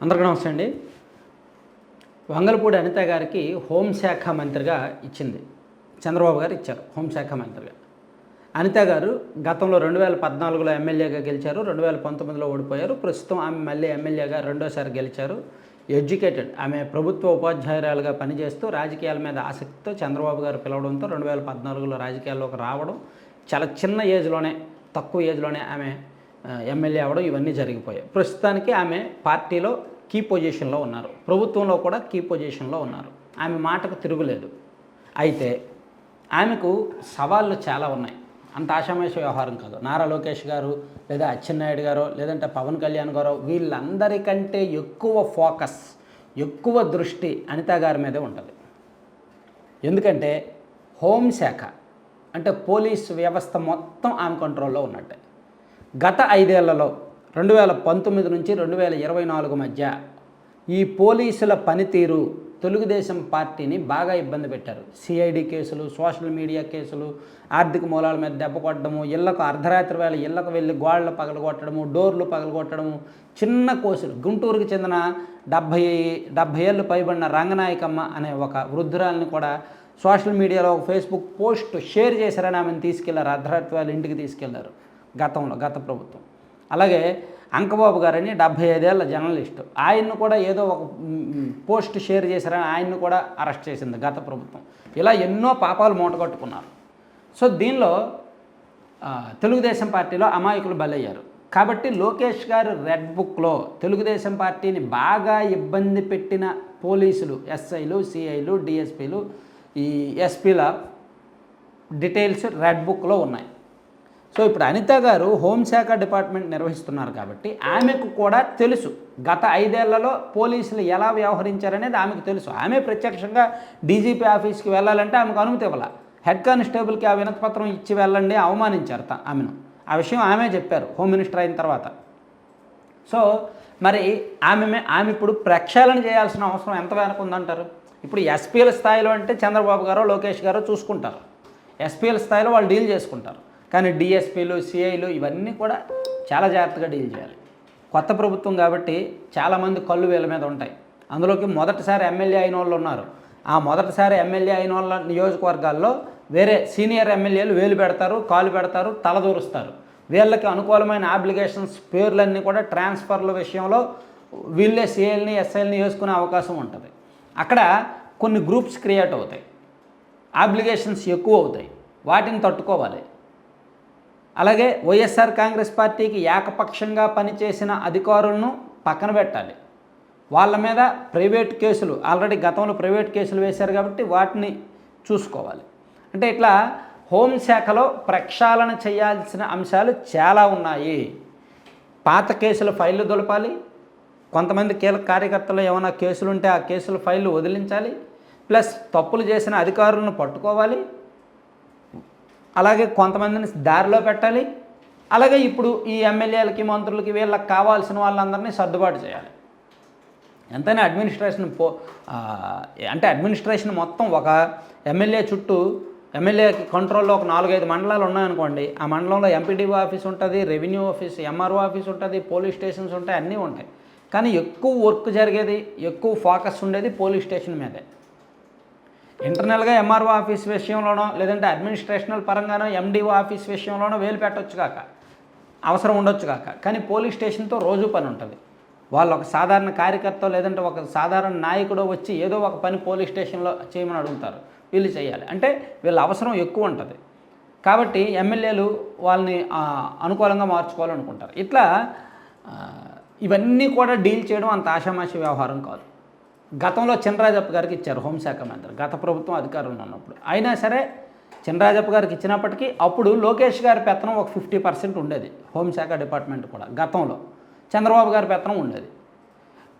అందరికీ నమస్తే అండి. వంగలపూడి అనిత గారికి హోంశాఖ మంత్రిగా ఇచ్చింది. చంద్రబాబు గారు ఇచ్చారు హోంశాఖ మంత్రిగా. అనిత గారు గతంలో 2014లో ఎమ్మెల్యేగా గెలిచారు, 2019లో ఓడిపోయారు. ప్రస్తుతం ఆమె మళ్ళీ ఎమ్మెల్యేగా రెండోసారి గెలిచారు. ఎడ్యుకేటెడ్, ఆమె ప్రభుత్వ ఉపాధ్యాయురాలుగా పనిచేస్తూ రాజకీయాల మీద ఆసక్తితో చంద్రబాబు గారు పిలవడంతో 2014లో రాజకీయాల్లోకి రావడం, చాలా చిన్న ఏజ్లోనే, తక్కువ ఏజ్లోనే ఆమె ఎమ్మెల్యే అవ్వడం, ఇవన్నీ జరిగిపోయాయి. ప్రస్తుతానికి ఆమె పార్టీలో కీ పొజిషన్లో ఉన్నారు, ప్రభుత్వంలో కూడా కీ పొజిషన్లో ఉన్నారు. ఆమె మాటకు తిరుగులేదు. అయితే ఆమెకు సవాళ్ళు చాలా ఉన్నాయి. అంత ఆషామాషి వ్యవహారం కాదు. నారా లోకేష్ గారు లేదా అచ్చెన్నాయుడు గారో లేదంటే పవన్ కళ్యాణ్ గారో వీళ్ళందరికంటే ఎక్కువ ఫోకస్, ఎక్కువ దృష్టి అనిత గారి మీదే ఉంటుంది. ఎందుకంటే హోంశాఖ అంటే పోలీస్ వ్యవస్థ మొత్తం ఆమె కంట్రోల్లో ఉన్నట్టే. గత 5 ఏళ్లలో 2019 నుంచి 2024 మధ్య ఈ పోలీసుల పనితీరు తెలుగుదేశం పార్టీని బాగా ఇబ్బంది పెట్టారు. సిఐడి కేసులు, సోషల్ మీడియా కేసులు, ఆర్థిక మూలాల మీద దెబ్బ కొట్టడము, ఇళ్లకు అర్ధరాత్రి వేళ ఇళ్లకు వెళ్ళి గోడలు పగలగొట్టడము, డోర్లు పగలగొట్టడము, చిన్న కోసులు. గుంటూరుకు చెందిన 70 ఏళ్ళు పైబడిన రంగనాయకమ్మ అనే ఒక వృద్ధురాలని కూడా సోషల్ మీడియాలో ఒక ఫేస్బుక్ పోస్ట్ షేర్ చేశారని ఆమెను తీసుకెళ్లారు, అర్ధరాత్రి వాళ్ళ ఇంటికి తీసుకెళ్లారు గత ప్రభుత్వం. అలాగే అంకబాబు గారని 75 ఏళ్ల జర్నలిస్టు, ఆయన్ను కూడా ఏదో ఒక పోస్ట్ షేర్ చేశారని ఆయన్ను కూడా అరెస్ట్ చేసింది గత ప్రభుత్వం. ఇలా ఎన్నో పాపాలు మూటగట్టుకున్నారు. సో దీనిలో తెలుగుదేశం పార్టీలో అమాయకులు బలయ్యారు. కాబట్టి లోకేష్ గారు రెడ్ బుక్లో తెలుగుదేశం పార్టీని బాగా ఇబ్బంది పెట్టిన పోలీసులు, ఎస్ఐలు, సిఐలు, డిఎస్పీలు, ఈ ఎస్పీల డీటెయిల్స్ రెడ్ బుక్లో ఉన్నాయి. సో ఇప్పుడు అనిత గారు హోంశాఖ డిపార్ట్మెంట్ నిర్వహిస్తున్నారు కాబట్టి ఆమెకు కూడా తెలుసు గత 5 ఏళ్లలో పోలీసులు ఎలా వ్యవహరించారనేది ఆమెకు తెలుసు. ఆమె ప్రత్యక్షంగా డీజీపీ ఆఫీస్కి వెళ్ళాలంటే ఆమెకు అనుమతి ఇవ్వాల. హెడ్ కానిస్టేబుల్కి ఆ వినతిపత్రం ఇచ్చి వెళ్ళండి, అవమానించారు ఆమెను. ఆ విషయం ఆమె చెప్పారు హోమ్ మినిస్టర్ అయిన తర్వాత. సో మరి ఆమె ఇప్పుడు ప్రక్షాళన చేయాల్సిన అవసరం ఎంత వెనక ఉందంటారు? ఇప్పుడు ఎస్పీల స్థాయిలో అంటే చంద్రబాబు గారో లోకేష్ గారో చూసుకుంటారు, ఎస్పీల స్థాయిలో వాళ్ళు డీల్ చేసుకుంటారు. కానీ డిఎస్పీలు, సిఐలు ఇవన్నీ కూడా చాలా జాగ్రత్తగా డీల్ చేయాలి. కొత్త ప్రభుత్వం కాబట్టి చాలామంది కళ్ళు వీళ్ళ మీద ఉంటాయి. అందులోకి మొదటిసారి ఎమ్మెల్యే అయిన వాళ్ళు ఉన్నారు. ఆ మొదటిసారి ఎమ్మెల్యే అయిన వాళ్ళ నియోజకవర్గాల్లో వేరే సీనియర్ ఎమ్మెల్యేలు వేలు పెడతారు, కాలు పెడతారు, తలదూరుస్తారు. వీళ్ళకి అనుకూలమైన అప్లికేషన్స్ పేర్లన్నీ కూడా ట్రాన్స్ఫర్ల విషయంలో వీళ్ళే సిఐల్ని, ఎస్ఐల్ని వేసుకునే అవకాశం ఉంటుంది. అక్కడ కొన్ని గ్రూప్స్ క్రియేట్ అవుతాయి, అప్లికేషన్స్ ఎక్కువ అవుతాయి, వాటిని తట్టుకోవాలి. అలాగే వైఎస్ఆర్ కాంగ్రెస్ పార్టీకి ఏకపక్షంగా పనిచేసిన అధికారులను పక్కన పెట్టాలి. వాళ్ళ మీద ప్రైవేట్ కేసులు, ఆల్రెడీ గతంలో ప్రైవేట్ కేసులు వేశారు కాబట్టి వాటిని చూసుకోవాలి. అంటే ఇట్లా హోంశాఖలో ప్రక్షాళన చేయాల్సిన అంశాలు చాలా ఉన్నాయి. పాత కేసుల ఫైళ్ళు దొలపాలి, కొంతమంది కీలక కార్యకర్తలు ఏమైనా కేసులు ఉంటే ఆ కేసుల ఫైళ్ళు వదిలించాలి, ప్లస్ తప్పులు చేసిన అధికారులను పట్టుకోవాలి, అలాగే కొంతమందిని దారిలో పెట్టాలి. అలాగే ఇప్పుడు ఈ ఎమ్మెల్యేలకి, మంత్రులకి, వీళ్ళకి కావాల్సిన వాళ్ళందరినీ సర్దుబాటు చేయాలి. ఎంతైనా అడ్మినిస్ట్రేషన్ అంటే అడ్మినిస్ట్రేషన్ మొత్తం ఒక ఎమ్మెల్యే చుట్టూ, ఎమ్మెల్యేకి కంట్రోల్లో ఒక 4-5 మండలాలు ఉన్నాయనుకోండి. ఆ మండలంలో ఎంపీడీఓ ఆఫీస్ ఉంటుంది, రెవెన్యూ ఆఫీస్, ఎంఆర్ఓ ఆఫీస్ ఉంటుంది, పోలీస్ స్టేషన్స్ ఉంటాయి, అన్నీ ఉంటాయి. కానీ ఎక్కువ వర్క్ జరిగేది, ఎక్కువ ఫోకస్ ఉండేది పోలీస్ స్టేషన్ మీదే. ఇంటర్నల్గా ఎంఆర్ఓ ఆఫీస్ విషయంలోనో లేదంటే అడ్మినిస్ట్రేషనల్ పరంగానో ఎండిఓ ఆఫీస్ విషయంలోనో వేలు పెట్టవచ్చు కాక, అవసరం ఉండొచ్చు కాక, కానీ పోలీస్ స్టేషన్తో రోజు పని ఉంటుంది. వాళ్ళు ఒక సాధారణ కార్యకర్త లేదంటే ఒక సాధారణ నాయకుడు వచ్చి ఏదో ఒక పని పోలీస్ స్టేషన్లో చేయమని అడుగుతారు, వీళ్ళు చేయాలి. అంటే వీళ్ళ అవసరం ఎక్కువ ఉంటుంది. కాబట్టి ఎమ్మెల్యేలు వాళ్ళని అనుకూలంగా మార్చుకోవాలనుకుంటారు. ఇట్లా ఇవన్నీ కూడా డీల్ చేయడం అంత ఆషామాషి వ్యవహారం కాదు. గతంలో చినరాజప్ప గారికి ఇచ్చారు హోంశాఖ మంత్రి, గత ప్రభుత్వం అధికారంలో ఉన్నప్పుడు. అయినా సరే చినరాజప్ప గారికి ఇచ్చినప్పటికీ అప్పుడు లోకేష్ గారి పెత్తనం ఒక 50% ఉండేది హోంశాఖ డిపార్ట్మెంట్ కూడా. గతంలో చంద్రబాబు గారి పెత్తనం ఉండేది.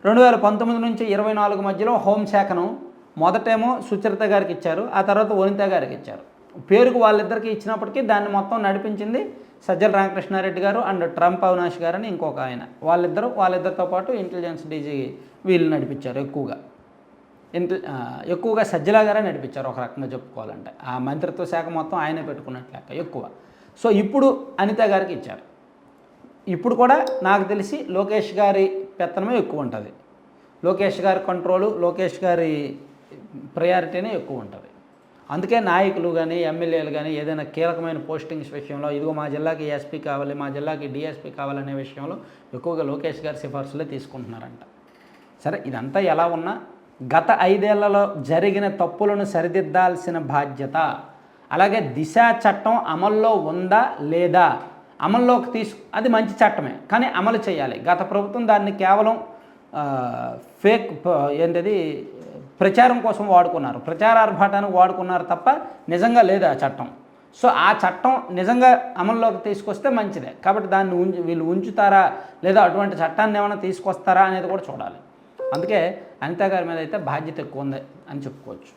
2019 నుంచి 2024 మధ్యలో హోంశాఖను మొదటేమో సుచరిత గారికి ఇచ్చారు, ఆ తర్వాత వనిత గారికి ఇచ్చారు. పేరుకు వాళ్ళిద్దరికి ఇచ్చినప్పటికీ దాన్ని మొత్తం నడిపించింది సజ్జల రామకృష్ణారెడ్డి గారు అండ్ ట్రంప్ అవినాష్ గారని ఇంకొక ఆయన. వాళ్ళిద్దరితో పాటు ఇంటెలిజెన్స్ డీజీ వీళ్ళు నడిపించారు. ఎక్కువగా సజ్జల గారే నడిపించారు ఒక రకంగా చెప్పుకోవాలంటే. ఆ మంత్రిత్వ శాఖ మొత్తం ఆయనే పెట్టుకున్నట్లెక్క ఎక్కువ. సో ఇప్పుడు అనిత గారికి ఇచ్చారు. ఇప్పుడు కూడా నాకు తెలిసి లోకేష్ గారి పెత్తనమే ఎక్కువ ఉంటుంది. లోకేష్ గారి కంట్రోలు, లోకేష్ గారి ప్రయారిటీనే ఎక్కువ ఉంటుంది. అందుకే నాయకులు కానీ ఎమ్మెల్యేలు కానీ ఏదైనా కీలకమైన పోస్టింగ్స్ విషయంలో ఇదిగో మా జిల్లాకి ఎస్పీ కావాలి, మా జిల్లాకి డిఎస్పీ కావాలనే విషయంలో ఎక్కువగా లోకేష్ గారి సిఫార్సులే తీసుకుంటున్నారంట. సరే, ఇదంతా ఎలా ఉన్నా గత 5 ఏళ్లలో జరిగిన తప్పులను సరిదిద్దాల్సిన బాధ్యత, అలాగే దిశ చట్టం అమల్లో ఉందా లేదా, అమల్లోకి అది మంచి చట్టమే కానీ అమలు చేయాలి. గత ప్రభుత్వం దాన్ని కేవలం ఫేక్ ఏంటది ప్రచారం కోసం వాడుకున్నారు, ప్రచారార్భాటానికి వాడుకున్నారు తప్ప నిజంగా లేదు ఆ చట్టం. సో ఆ చట్టం నిజంగా అమల్లోకి తీసుకొస్తే మంచిదే. కాబట్టి దాన్ని వీళ్ళు ఉంచుతారా లేదా అటువంటి చట్టాన్ని ఏమైనా తీసుకొస్తారా అనేది కూడా చూడాలి. అందుకే అనిత గారి మీద అయితే బాధ్యత ఎక్కువ ఉంది అని చెప్పుకోవచ్చు.